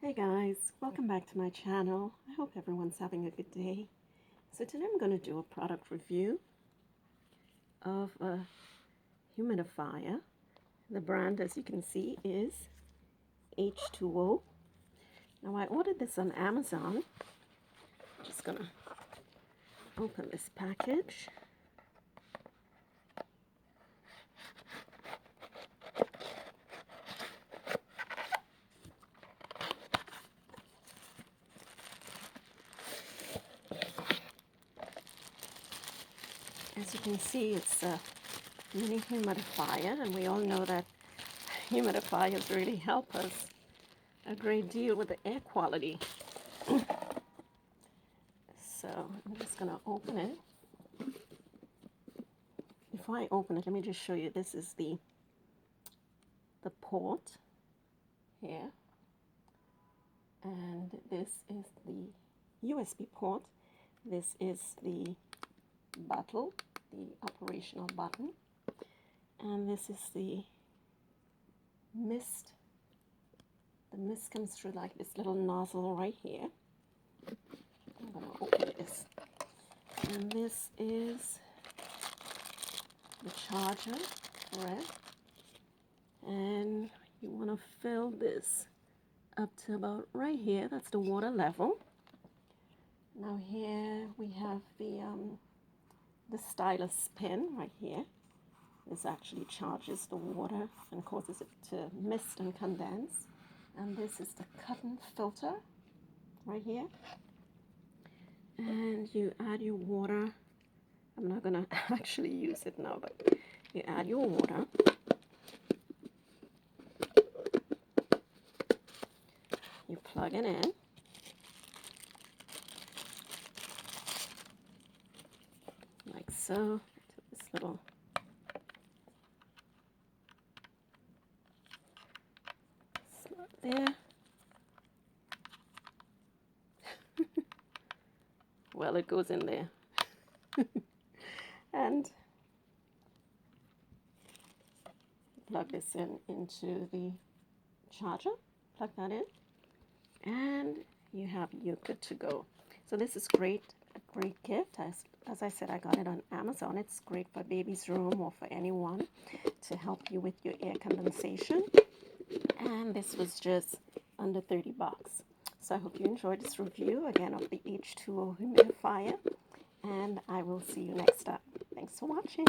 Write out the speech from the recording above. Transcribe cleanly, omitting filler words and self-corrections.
Hey guys, welcome back to my channel. I hope everyone's having a good day. So today I'm going to do a product review of a humidifier. The brand, as you can see, is H20. Now I ordered this on Amazon. I'm just going to open this package. As you can see, it's a mini humidifier, and we all know that humidifiers really help us a great deal with the air quality. So I'm just going to open it. Before I open it, let me just show you. This is the port here, and this is the USB port. This is the bottle, the operational button, and this is the mist. The mist comes through like this little nozzle right here. I'm going to open this, and this is the charger for it, and you want to fill this up to about right here. That's the water level. Now here we have the stylus pin right here. This actually charges the water and causes it to mist and condense. And this is the cotton filter right here. And you add your water. I'm not going to actually use it now, but you add your water. You plug it in. Like so. To this little slot there. Well, it goes in there. And plug this into the charger. Plug that in. And you're good to go. So this is great, a great gift. As I said, I got it on Amazon. It's great for baby's room or for anyone to help you with your air condensation. And this was just under 30 bucks. So I hope you enjoyed this review again of the H20 humidifier. And I will see you next time. Thanks for watching.